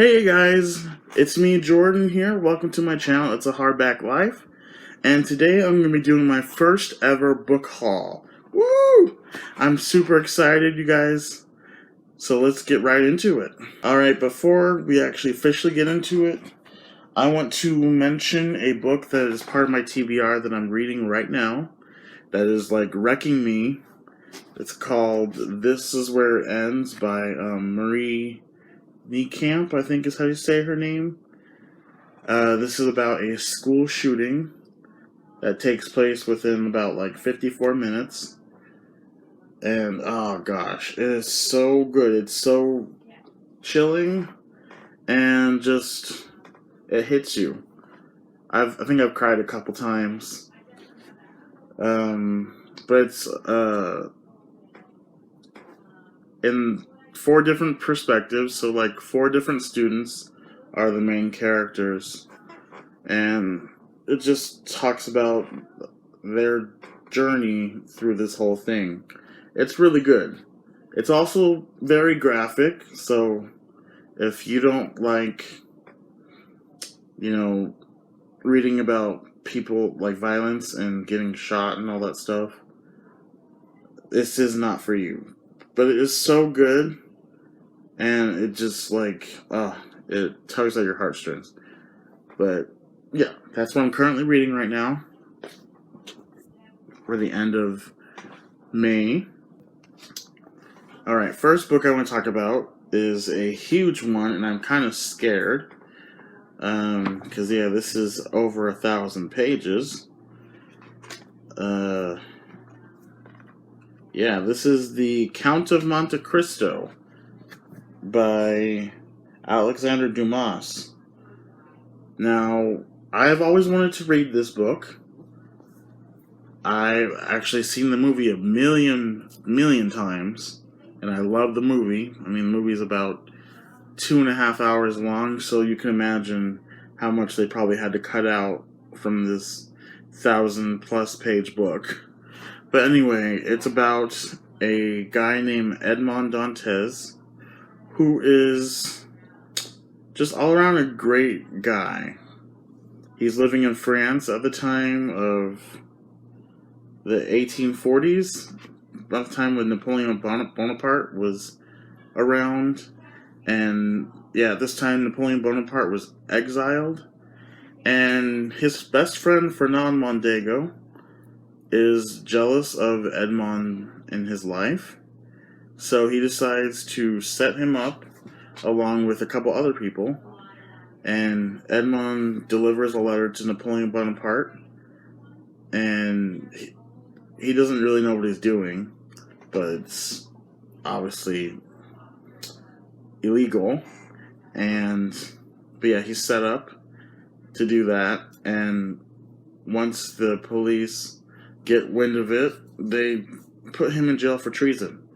Hey guys, it's me Jordan here. Welcome to my channel. It's a Hardback Life. And today I'm going to be doing my first ever book haul. Woo! I'm super excited, you guys. So let's get right into it. Alright, before we actually officially get into it, I want to mention a book that is part of my TBR that I'm reading right now. That is like wrecking me. It's called This Is Where It Ends by Marie Camp, I think is how you say her name. This is about a school shooting that takes place within about like 54 minutes. And oh gosh, it is so good. It's so chilling and just it hits you. I think I've cried a couple times. But it's in 4 different perspectives, so like 4 different students are the main characters, and it just talks about their journey through this whole thing. It's really good. It's also very graphic, so if you don't like, reading about people like violence and getting shot and all that stuff, this is not for you. But it is so good, and it just it tugs at your heartstrings. But yeah, that's what I'm currently reading right now for the end of May. Alright, first book I want to talk about is a huge one, and I'm kind of scared. Because, this is over 1,000 pages. This is The Count of Monte Cristo by Alexander Dumas. Now, I've always wanted to read this book. I've actually seen the movie a million times, and I love the movie. I mean, the movie's about 2.5 hours long, so you can imagine how much they probably had to cut out from this 1,000+ page book. But anyway, it's about a guy named Edmond Dantes, who is just all around a great guy. He's living in France at the time of the 1840s, about the time when Napoleon Bonaparte was around. And at this time Napoleon Bonaparte was exiled, and his best friend Fernand Mondego is jealous of Edmond in his life, so he decides to set him up along with a couple other people, and Edmond delivers a letter to Napoleon Bonaparte, and he doesn't really know what he's doing, but it's obviously illegal, but he's set up to do that, and once the police get wind of it, they put him in jail for treason,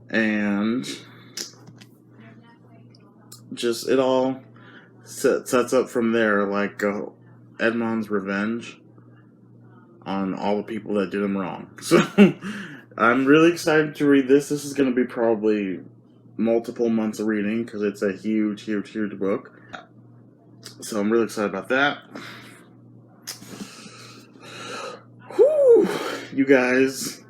and just it all sets up from there, like Edmond's revenge on all the people that did him wrong. So I'm really excited to read this. This is going to be probably multiple months of reading because it's a huge book. So I'm really excited about that. Whew, you guys.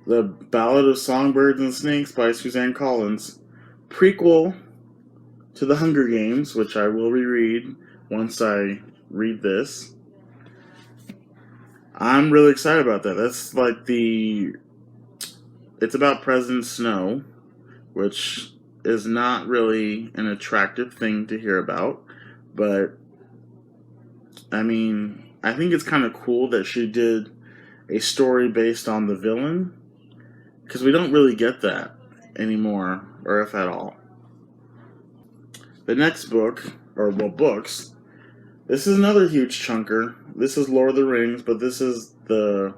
The Ballad of Songbirds and Snakes by Suzanne Collins, prequel to The Hunger Games, which I will reread once I read this. I'm really excited about that. That's like it's about President Snow, which is not really an attractive thing to hear about, but I mean, I think it's kind of cool that she did a story based on the villain, because we don't really get that anymore, or if at all. The next book, books, this is another huge chunker. This is Lord of the Rings, but this is the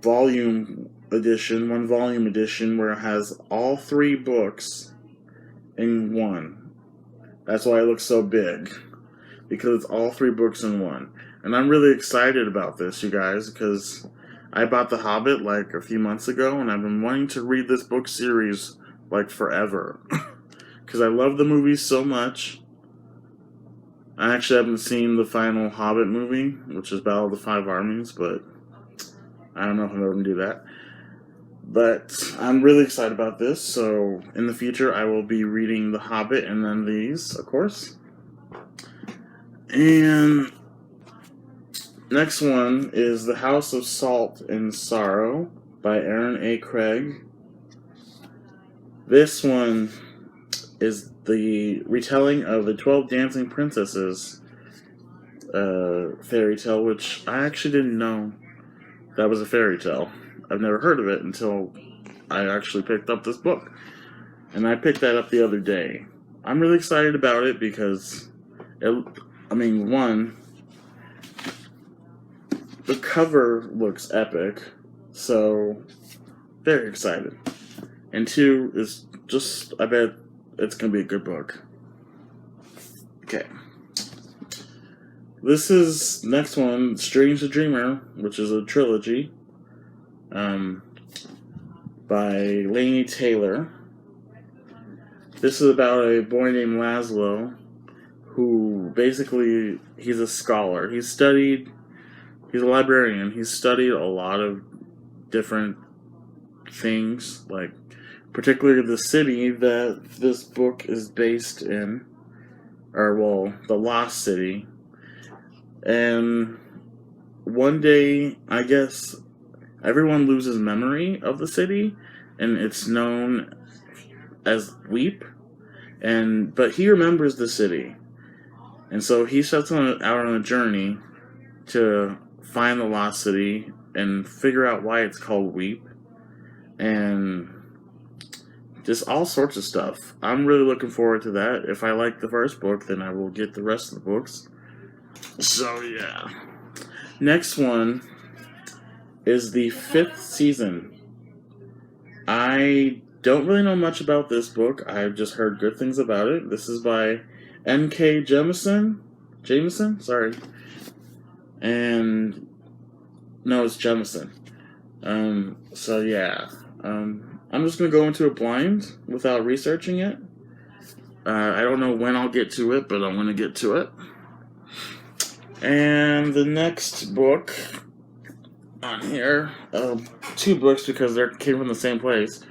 one volume edition, where it has all 3 books in one. That's why it looks so big, because it's all 3 books in one. And I'm really excited about this, you guys, because I bought The Hobbit like a few months ago, and I've been wanting to read this book series like forever. because I love the movie so much. I actually haven't seen the final Hobbit movie, which is Ballad of the Five Armies, but I don't know if I'm ever going to do that. But I'm really excited about this, so in the future I will be reading The Hobbit and then these, of course. And next one is The House of Salt and Sorrow by Aaron A. Craig. This one is the retelling of the 12 Dancing Princesses fairy tale, which I actually didn't know that was a fairy tale. I've never heard of it until I actually picked up this book. And I picked that up the other day. I'm really excited about it because, one, the cover looks epic, so very excited. And two is just, I bet it's going to be a good book. Okay. This is, next one, Strange the Dreamer, which is a trilogy, by Laini Taylor. This is about a boy named Laszlo, who basically, he's a scholar. He's a librarian. He's studied a lot of different things, like particularly the city that this book is based in, the Lost City. And one day, I guess, everyone loses memory of the city, and it's known as Weep. But he remembers the city, and so he sets out on a journey to find the Lost City and figure out why it's called Weep, and just all sorts of stuff. I'm really looking forward to that. If I like the first book, then I will get the rest of the books. So yeah. Next one is the 5th season. I don't really know much about this book. I've just heard good things about it. This is by N.K. Jemisin? Sorry. And no, it's Jemisin. So yeah. I'm just going to go into it blind without researching it. I don't know when I'll get to it, but I'm going to get to it. And the next book on here, 2 books because they came from the same place.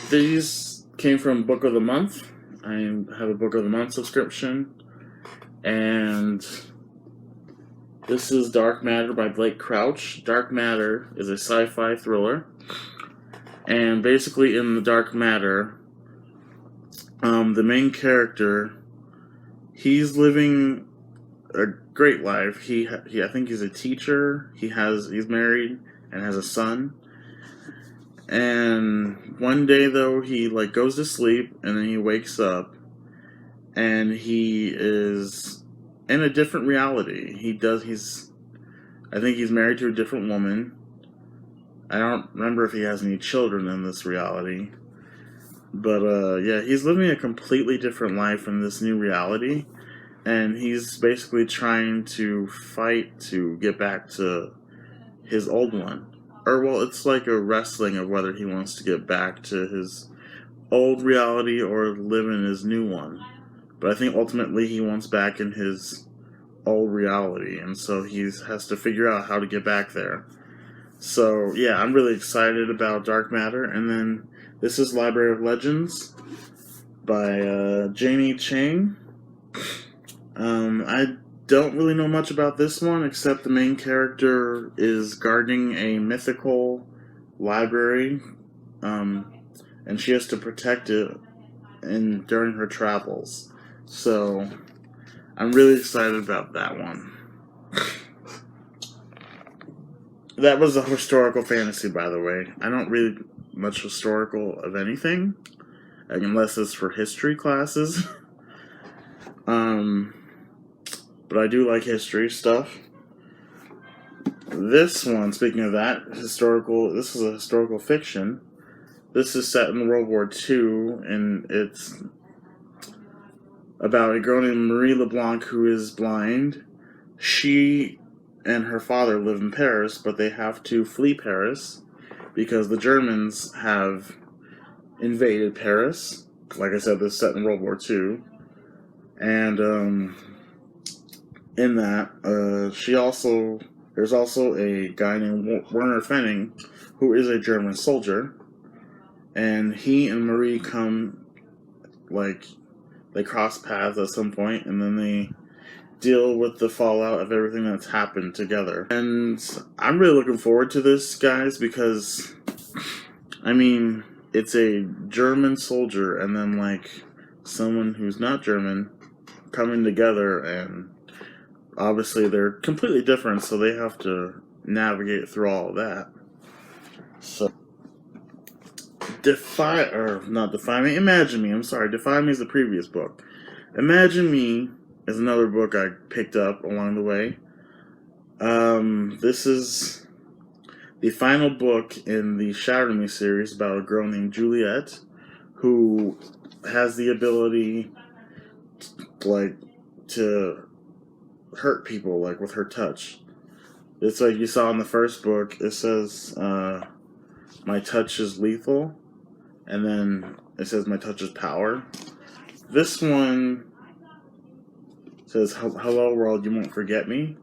These came from Book of the Month. I have a Book of the Month subscription. And this is Dark Matter by Blake Crouch. Dark Matter is a sci-fi thriller. And basically in the Dark Matter, the main character, he's living a great life. I think he's a teacher. He's married and has a son. And one day though, he goes to sleep and then he wakes up and he is in a different reality. I think he's married to a different woman. I don't remember if he has any children in this reality. But yeah, he's living a completely different life in this new reality. And he's basically trying to fight to get back to his old one. It's like a wrestling of whether he wants to get back to his old reality or live in his new one. But I think ultimately he wants back in his old reality. And so he has to figure out how to get back there. So yeah, I'm really excited about Dark Matter. And then this is Library of Legends by Janie Chang. I don't really know much about this one, except the main character is guarding a mythical library, and she has to protect it during her travels. So, I'm really excited about that one. That was a historical fantasy, by the way. I don't read much historical of anything, unless it's for history classes. But I do like history stuff. This one, speaking of that, this is a historical fiction. This is set in World War II, and it's about a girl named Marie LeBlanc who is blind. She and her father live in Paris, but they have to flee Paris because the Germans have invaded Paris. like I said, this is set in World War II. And in that, there's also a guy named Werner Fenning, who is a German soldier, and he and Marie they cross paths at some point, and then they deal with the fallout of everything that's happened together. And I'm really looking forward to this, guys, because, I mean, it's a German soldier and then, like, someone who's not German coming together, and obviously they're completely different, so they have to navigate through all of that. So, Imagine Me. I'm sorry, Defy Me is the previous book. Imagine Me is another book I picked up along the way. This is the final book in the Shatter Me series about a girl named Juliet who has the ability to hurt people, like, with her touch. It's like you saw in the first book. It says, my touch is lethal, and then it says my touch is power. This one says, hello world, you won't forget me.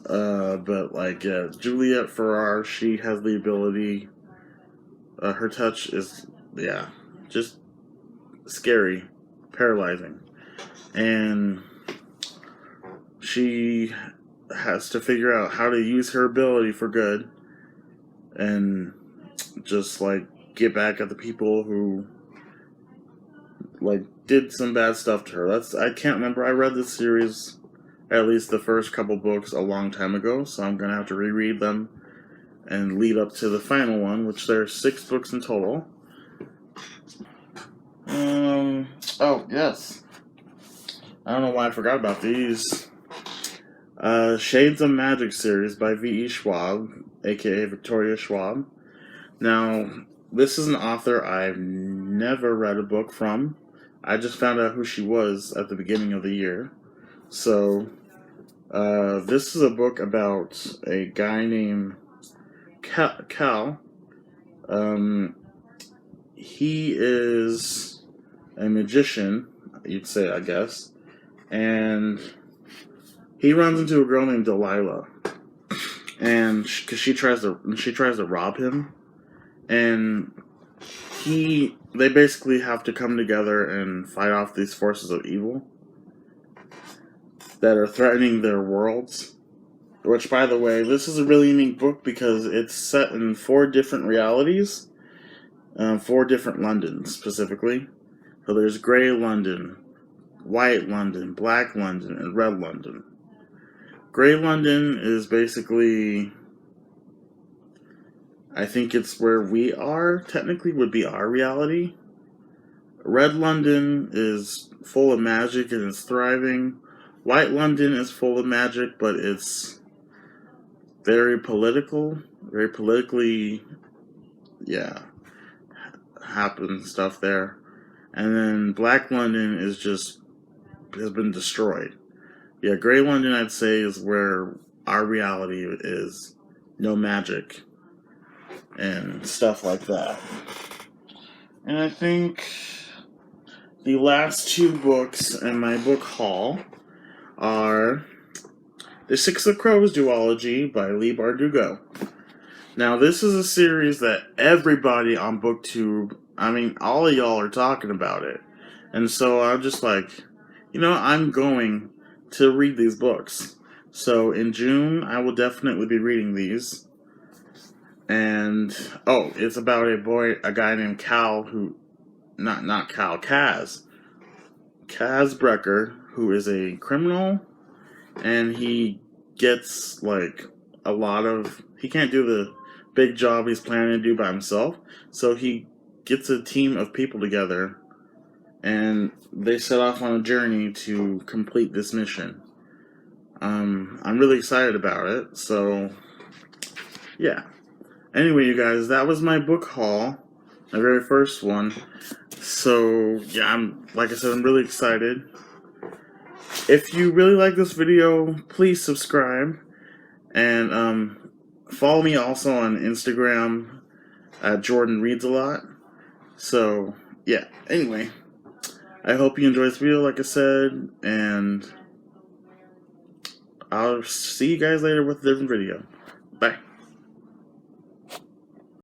But Juliet Farrar, she has the ability, her touch is, just scary, paralyzing. And she has to figure out how to use her ability for good and just, get back at the people who, did some bad stuff to her. I can't remember. I read this series, at least the first couple books, a long time ago, so I'm going to have to reread them and lead up to the final one, which there are 6 books in total. Oh, yes. I don't know why I forgot about these. Shades of Magic series by V.E. Schwab, aka Victoria Schwab. Now, this is an author I've never read a book from. I just found out who she was at the beginning of the year. So, this is a book about a guy named Cal. He is a magician, you'd say, I guess. And he runs into a girl named Delilah. And because she tries to rob him. And they basically have to come together and fight off these forces of evil that are threatening their worlds. Which, by the way, this is a really unique book because it's set in 4 different realities, 4 different Londons specifically. So there's Grey London, White London, Black London, and Red London. Grey London is basically, I think it's where we are, technically would be our reality. Red London is full of magic and it's thriving. White London is full of magic, but it's very politically, happen stuff there. And then Black London has been destroyed. Yeah, Grey London, I'd say, is where our reality is. No magic and stuff like that. And I think the last 2 books in my book haul are the Six of Crows Duology by Leigh Bardugo. Now, this is a series that everybody on BookTube, all of y'all are talking about it. And so I'm just I'm going to read these books. So in June, I will definitely be reading these. And, it's about a guy named Cal Kaz. Kaz Brecker, who is a criminal, and he gets, he can't do the big job he's planning to do by himself, so he gets a team of people together, and they set off on a journey to complete this mission. I'm really excited about it, so, yeah. Anyway, you guys, that was my book haul, my very first one. So, yeah, I'm really excited. If you really like this video, please subscribe. And follow me also on Instagram at Jordan Reads a Lot. So, yeah, anyway, I hope you enjoyed this video, like I said, and I'll see you guys later with a different video. Bye.